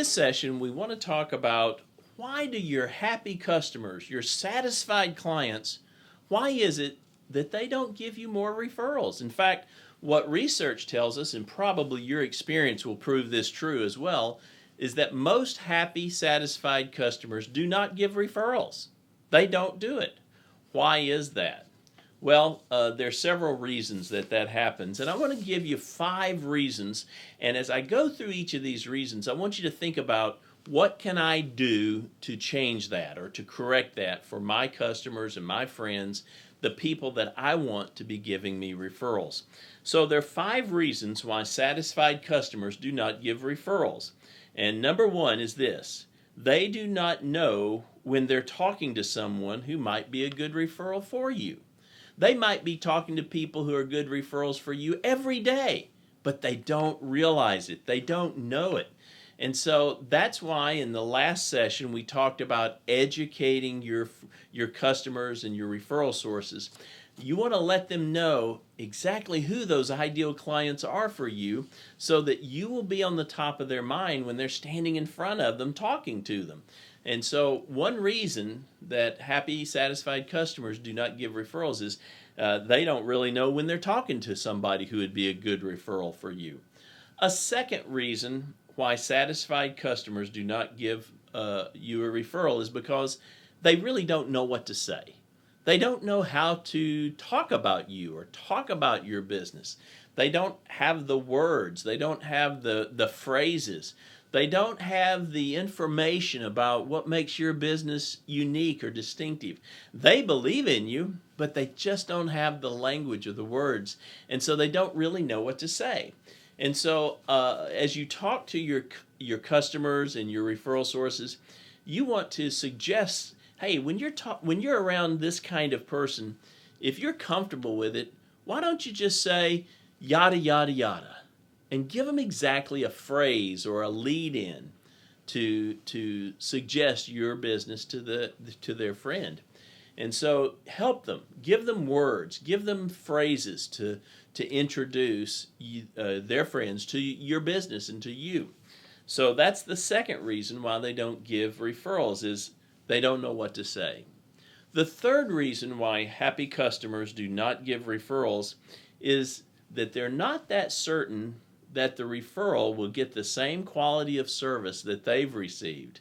this session, we want to talk about why do your happy customers, your satisfied clients, why is it that they don't give you more referrals? In fact, what research tells us, and probably your experience will prove this true as well, is that most happy, satisfied customers do not give referrals. They don't do it. Why is that? Well, there are several reasons that happens, and I want to give you 5 reasons, and as I go through each of these reasons, I want you to think about what can I do to change that or to correct that for my customers and my friends, the people that I want to be giving me referrals. So there are 5 reasons why satisfied customers do not give referrals, and number 1 is this: they do not know when they're talking to someone who might be a good referral for you. They might be talking to people who are good referrals for you every day, but they don't realize it. They don't know it. And so that's why in the last session we talked about educating your customers and your referral sources. You want to let them know exactly who those ideal clients are for you so that you will be on the top of their mind when they're standing in front of them talking to them. And so one reason that happy, satisfied customers do not give referrals is they don't really know when they're talking to somebody who would be a good referral for you. A second reason why satisfied customers do not give you a referral is because they really don't know what to say. They don't know how to talk about you or talk about your business. They don't have the words. They don't have the phrases. They don't have the information about what makes your business unique or distinctive. They believe in you, but they just don't have the language or the words, and so they don't really know what to say. And so as you talk to your customers and your referral sources, you want to suggest, hey, when you're around this kind of person, if you're comfortable with it, why don't you just say yada, yada, yada, and give them exactly a phrase or a lead-in to suggest your business to their friend. And so help them, give them words, give them phrases to introduce their friends to your business and to you. So that's the second reason why they don't give referrals, is they don't know what to say. The third reason why happy customers do not give referrals is that they're not that certain that the referral will get the same quality of service that they've received.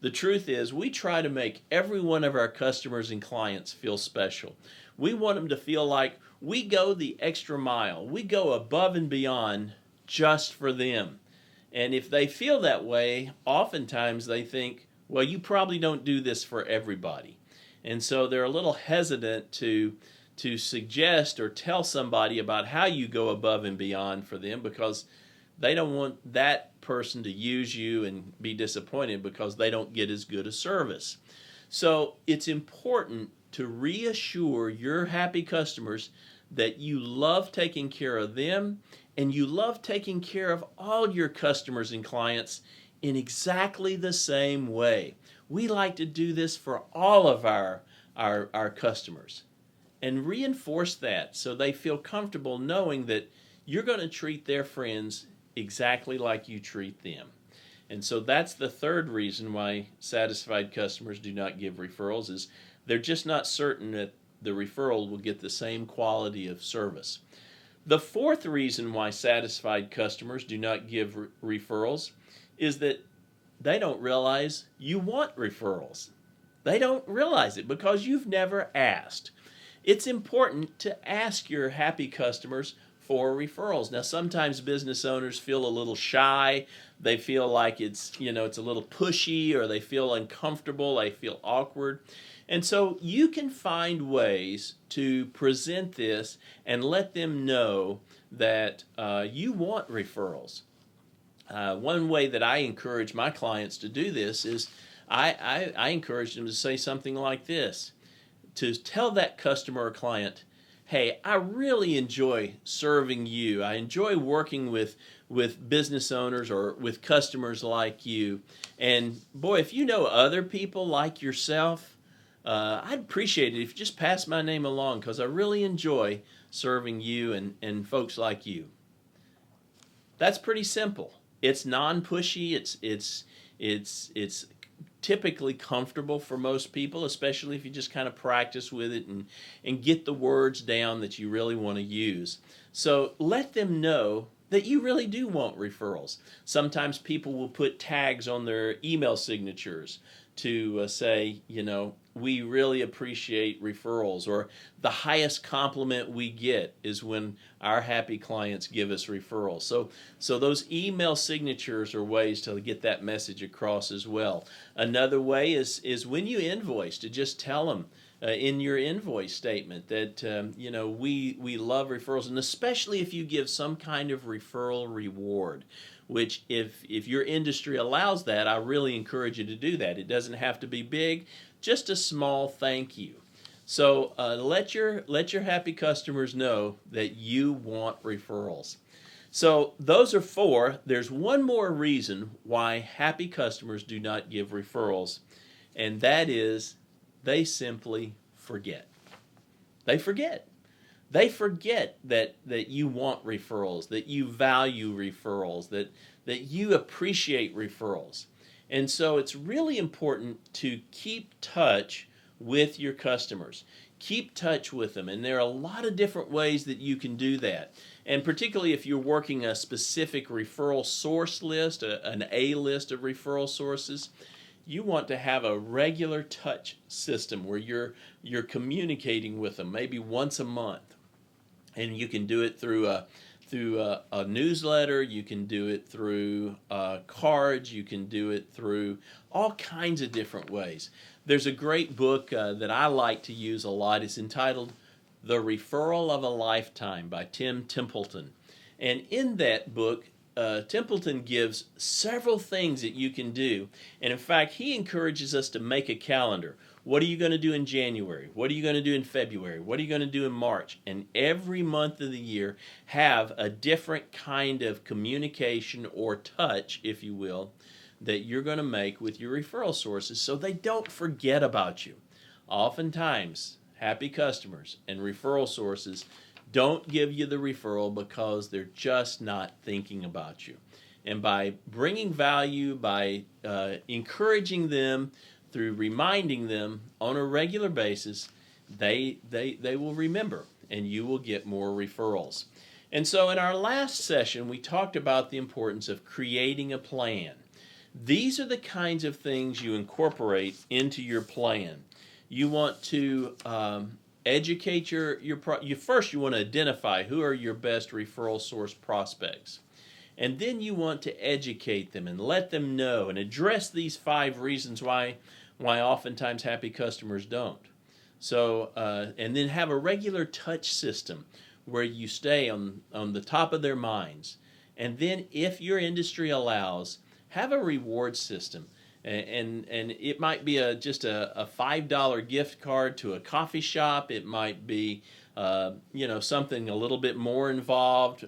The truth is, we try to make every one of our customers and clients feel special. We want them to feel like we go the extra mile. We go above and beyond just for them. And if they feel that way, oftentimes they think, well, you probably don't do this for everybody. And so they're a little hesitant to suggest or tell somebody about how you go above and beyond for them, because they don't want that person to use you and be disappointed because they don't get as good a service. So it's important to reassure your happy customers that you love taking care of them and you love taking care of all your customers and clients in exactly the same way. We like to do this for all of our customers, and reinforce that so they feel comfortable knowing that you're going to treat their friends exactly like you treat them. And so that's the third reason why satisfied customers do not give referrals, is they're just not certain that the referral will get the same quality of service. The fourth reason why satisfied customers do not give referrals is that they don't realize you want referrals. They don't realize it because you've never asked. It's important to ask your happy customers for referrals. Now, sometimes business owners feel a little shy. They feel like it's a little pushy, or they feel uncomfortable, they feel awkward. And so you can find ways to present this and let them know that you want referrals. One way that I encourage my clients to do this is I encourage them to say something like this, to tell that customer or client, hey, I really enjoy serving you. I enjoy working with business owners or with customers like you. And boy, if you know other people like yourself, I'd appreciate it if you just pass my name along, because I really enjoy serving you and folks like you. That's pretty simple. It's non-pushy. It's typically comfortable for most people, especially if you just kind of practice with it and get the words down that you really want to use. So let them know that you really do want referrals. Sometimes people will put tags on their email signatures to say, we really appreciate referrals, or the highest compliment we get is when our happy clients give us referrals. So those email signatures are ways to get that message across as well. Another way is when you invoice, to just tell them in your invoice statement that we love referrals, and especially if you give some kind of referral reward, which if your industry allows that, I really encourage you to do that. It doesn't have to be big, just a small thank you. So let your happy customers know that you want referrals. So those are 4. There's one more reason why happy customers do not give referrals, and that is they simply forget. They forget. They forget that you want referrals, that you value referrals, that you appreciate referrals. And so it's really important to keep touch with your customers. Keep touch with them. And there are a lot of different ways that you can do that. And particularly if you're working a specific referral source list, an A list of referral sources, you want to have a regular touch system where you're communicating with them maybe once a month. And you can do it through a newsletter, you can do it through cards, you can do it through all kinds of different ways. There's a great book that I like to use a lot. It's entitled The Referral of a Lifetime by Tim Templeton. And in that book, Templeton gives several things that you can do. And in fact, he encourages us to make a calendar. What are you going to do in January? What are you going to do in February? What are you going to do in March? And every month of the year, have a different kind of communication or touch, if you will, that you're going to make with your referral sources so they don't forget about you. Oftentimes, happy customers and referral sources don't give you the referral because they're just not thinking about you. And by bringing value, by encouraging them, through reminding them on a regular basis, they will remember, and you will get more referrals. And so in our last session, we talked about the importance of creating a plan. These are the kinds of things you incorporate into your plan. You want to educate you first. You want to identify who are your best referral source prospects. And then you want to educate them and let them know and address these 5 reasons why oftentimes happy customers don't. So, and then have a regular touch system where you stay on the top of their minds. And then if your industry allows, have a reward system. And it might be just a $5 gift card to a coffee shop. It might be something a little bit more involved.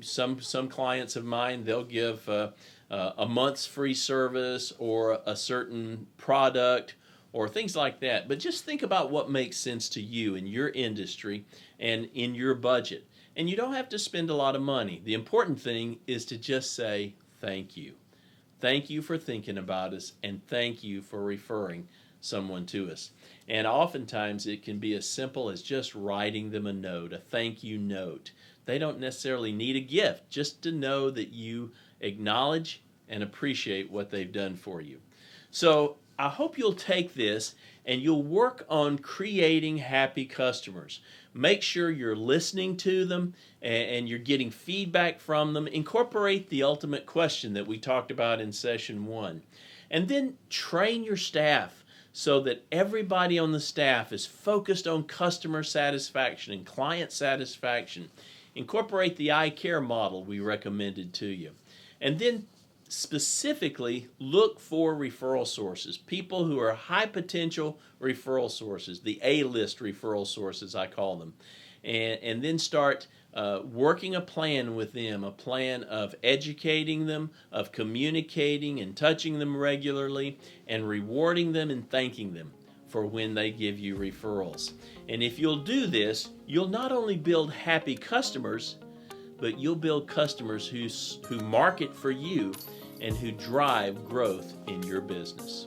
Some clients of mine, they'll give a month's free service or a certain product or things like that. But just think about what makes sense to you in your industry and in your budget. And you don't have to spend a lot of money. The important thing is to just say thank you. Thank you for thinking about us, and thank you for referring someone to us. And oftentimes it can be as simple as just writing them a note, a thank you note. They don't necessarily need a gift, just to know that you acknowledge and appreciate what they've done for you. So I hope you'll take this and you'll work on creating happy customers. Make sure you're listening to them and you're getting feedback from them. Incorporate the ultimate question that we talked about in session 1. And then train your staff so that everybody on the staff is focused on customer satisfaction and client satisfaction. Incorporate the I Care model we recommended to you. And then specifically look for referral sources, people who are high potential referral sources, the A-list referral sources I call them, and then start working a plan with them, a plan of educating them, of communicating and touching them regularly, and rewarding them and thanking them for when they give you referrals. And if you'll do this, you'll not only build happy customers, but you'll build customers who market for you and who drive growth in your business.